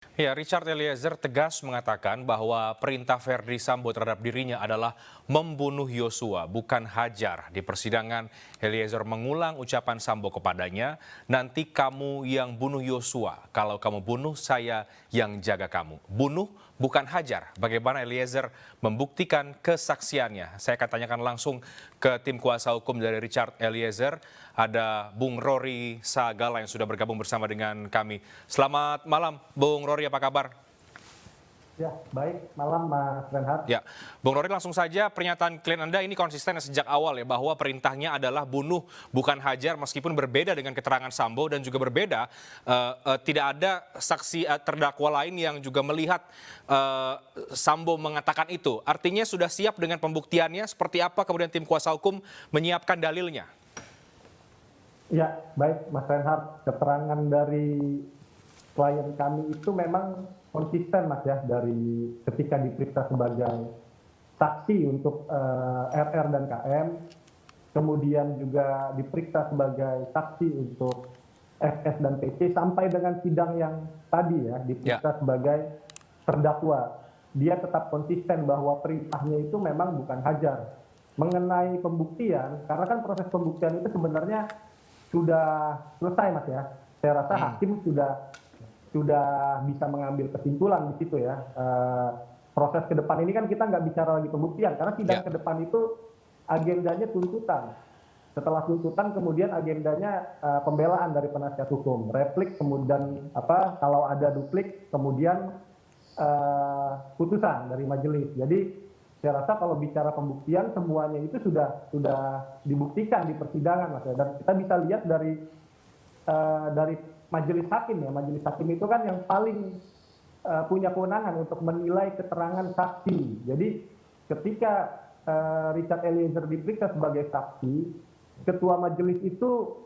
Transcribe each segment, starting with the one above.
Ya, Richard Eliezer tegas mengatakan bahwa perintah Verdi Sambo terhadap dirinya adalah membunuh Yosua, bukan hajar. Di persidangan, Eliezer mengulang ucapan Sambo kepadanya, nanti kamu yang bunuh Yosua, kalau kamu bunuh saya yang jaga kamu. Bunuh bukan hajar. Bagaimana Eliezer membuktikan kesaksiannya? Saya akan tanyakan langsung ke tim kuasa hukum dari Richard Eliezer. Ada Bung Rory Sagala yang sudah bergabung bersama dengan kami. Selamat malam, Bung Rory, apa kabar? Ya, baik. Malam, Mas Renhat. Ya, Bung Rory, langsung saja pernyataan klien Anda ini konsisten sejak awal ya, bahwa perintahnya adalah bunuh bukan hajar, meskipun berbeda dengan keterangan Sambo dan juga berbeda, tidak ada saksi terdakwa lain yang juga melihat Sambo mengatakan itu. Artinya sudah siap dengan pembuktiannya, seperti apa kemudian tim kuasa hukum menyiapkan dalilnya? Ya, baik, Mas Renhat. Keterangan dari klien kami itu memang konsisten, Mas, ya, dari ketika diperiksa sebagai saksi untuk RR dan KM, kemudian juga diperiksa sebagai saksi untuk FS dan PC, sampai dengan sidang yang tadi ya, Ya. diperiksa sebagai terdakwa. Dia tetap konsisten bahwa perintahnya itu memang bukan hajar. Mengenai pembuktian, karena kan proses pembuktian itu sebenarnya sudah selesai, Mas, ya. Saya rasa hakim sudah bisa mengambil kesimpulan di situ ya. Proses ke depan ini kan kita nggak bicara lagi pembuktian, karena sidang Ya. ke depan itu agendanya tuntutan. Setelah tuntutan kemudian agendanya pembelaan dari penasihat hukum, replik, kemudian kalau ada duplik, kemudian putusan dari majelis. Jadi saya rasa kalau bicara pembuktian semuanya itu sudah dibuktikan di persidangan, Mas, ya. Dan kita bisa lihat dari majelis hakim ya. Majelis hakim itu kan yang paling punya kewenangan untuk menilai keterangan saksi. Jadi ketika Richard Eliezer diperiksa sebagai saksi, ketua majelis itu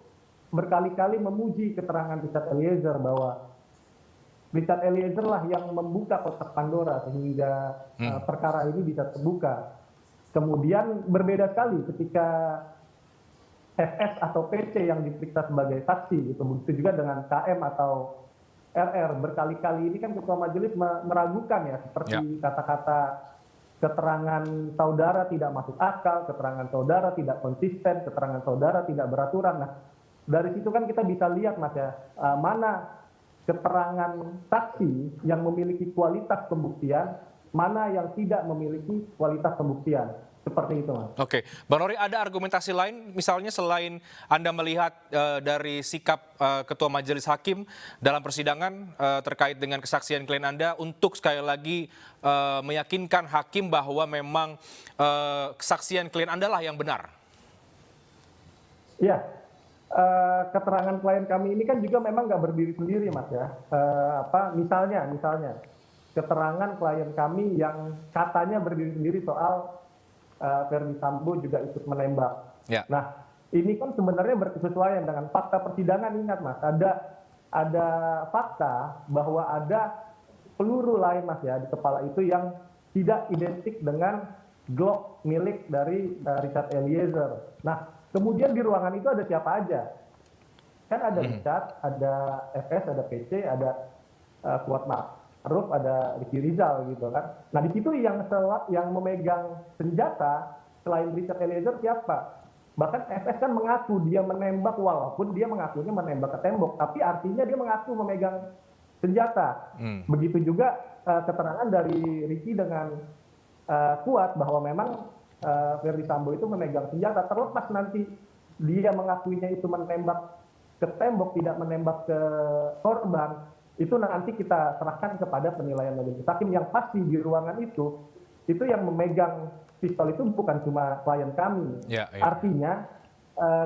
berkali-kali memuji keterangan Richard Eliezer, bahwa Richard Eliezer lah yang membuka kotak Pandora sehingga perkara ini bisa terbuka. Kemudian berbeda sekali ketika FS atau PC yang diperiksa sebagai saksi, gitu. Begitu juga dengan KM atau RR. Berkali-kali ini kan ketua majelis meragukan ya, Ya. seperti kata-kata keterangan saudara tidak masuk akal, keterangan saudara tidak konsisten, keterangan saudara tidak beraturan. Nah, dari situ kan kita bisa lihat, Mas, ya, mana keterangan saksi yang memiliki kualitas pembuktian, mana yang tidak memiliki kualitas pembuktian. Seperti itu, Mas. Oke, Bang Rory, ada argumentasi lain, misalnya selain Anda melihat dari sikap Ketua Majelis Hakim dalam persidangan terkait dengan kesaksian klien Anda, untuk sekali lagi meyakinkan hakim bahwa memang kesaksian klien Anda lah yang benar? Iya, keterangan klien kami ini kan juga memang nggak berdiri sendiri, Mas, ya. Misalnya keterangan klien kami yang katanya berdiri sendiri soal Verdi Sambo juga ikut menembak. Ya. Nah, ini kan sebenarnya berkesesuaian dengan fakta persidangan. Ingat, Mas, ada fakta bahwa ada peluru lain, Mas, ya, di kepala itu yang tidak identik dengan Glock milik dari Richard Eliezer. Nah, kemudian di ruangan itu ada siapa aja? Kan ada Richard, ada FS, ada PC, ada Kuat Ma'ruf, ada Ricky Rizal, gitu kan. Nah, di situ yang memegang senjata selain Richard Eliezer siapa? Bahkan FS kan mengaku dia menembak, walaupun dia mengakunya menembak ke tembok, tapi artinya dia mengaku memegang senjata. Begitu juga keterangan dari Ricky dengan Kuat bahwa memang Verdi Sambo itu memegang senjata. Terlepas nanti dia mengakuinya itu menembak ke tembok, tidak menembak ke korban, itu nanti kita serahkan kepada penilaian majelis hakim. Yang pasti di ruangan itu yang memegang pistol itu bukan cuma klien kami. Ya, ya. Artinya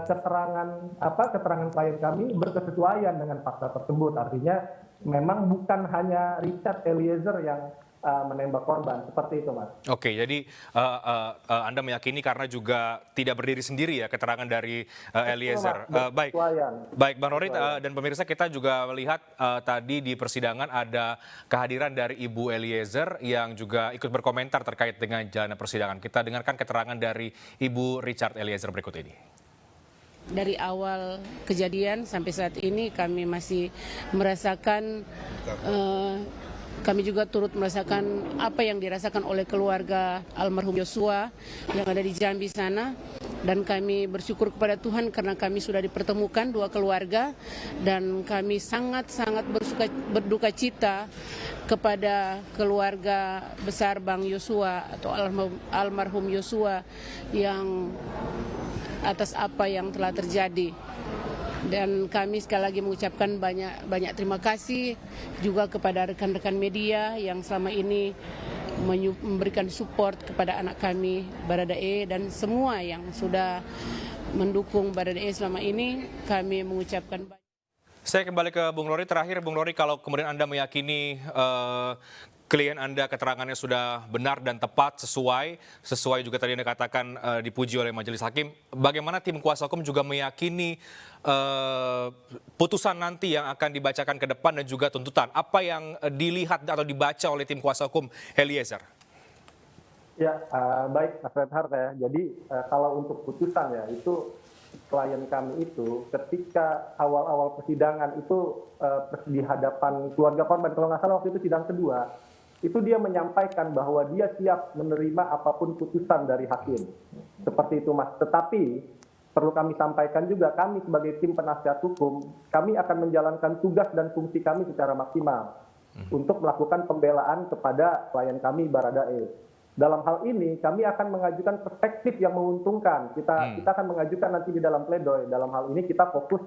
keterangan klien kami berkesesuaian dengan fakta tersebut. Artinya memang bukan hanya Richard Eliezer yang menembak korban, seperti itu, Mas. Oke, jadi Anda meyakini karena juga tidak berdiri sendiri ya keterangan dari Betul, Mas, Eliezer. Baik, berkesesuaian. baik, Bang Rory Berkesesuaian. dan pemirsa, kita juga melihat tadi di persidangan ada kehadiran dari Ibu Eliezer yang juga ikut berkomentar terkait dengan jalannya persidangan. Kita dengarkan keterangan dari Ibu Richard Eliezer berikut ini. Dari awal kejadian sampai saat ini kami masih merasakan, kami juga turut merasakan apa yang dirasakan oleh keluarga almarhum Yosua yang ada di Jambi sana. Dan kami bersyukur kepada Tuhan karena kami sudah dipertemukan dua keluarga, dan kami sangat-sangat berduka cita kepada keluarga besar Bang Yosua atau almarhum Yosua yang atas apa yang telah terjadi. Dan kami sekali lagi mengucapkan banyak terima kasih juga kepada rekan-rekan media yang selama ini memberikan support kepada anak kami Baradae, dan semua yang sudah mendukung Baradae selama ini. Kami mengucapkan Saya kembali ke Bung Rory. Terakhir, Bung Rory, kalau kemudian Anda meyakini klien Anda keterangannya sudah benar dan tepat, sesuai juga tadi Anda katakan dipuji oleh Majelis Hakim, bagaimana tim kuasa hukum juga meyakini putusan nanti yang akan dibacakan ke depan dan juga tuntutan? Apa yang dilihat atau dibaca oleh tim kuasa hukum Eliezer? Ya, baik Mas Reinhardt ya. Jadi kalau untuk putusan ya, itu klien kami itu ketika awal-awal persidangan itu di hadapan keluarga korban, kalau nggak salah waktu itu sidang kedua, itu dia menyampaikan bahwa dia siap menerima apapun putusan dari hakim. Seperti itu Mas. Tetapi perlu kami sampaikan juga, kami sebagai tim penasihat hukum, kami akan menjalankan tugas dan fungsi kami secara maksimal untuk melakukan pembelaan kepada klien kami Baradae. Dalam hal ini kami akan mengajukan perspektif yang menguntungkan. Kita akan mengajukan nanti di dalam pledoi. Dalam hal ini kita fokus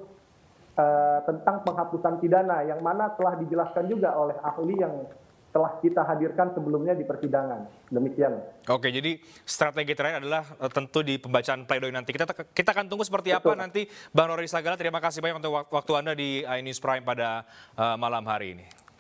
tentang penghapusan pidana yang mana telah dijelaskan juga oleh ahli yang telah kita hadirkan sebelumnya di persidangan. Demikian. Oke, jadi strategi terakhir adalah tentu di pembacaan pledoi nanti. Kita akan tunggu seperti apa nanti. Bang Rory Sagala, terima kasih banyak untuk waktu Anda di iNews Prime pada malam hari ini.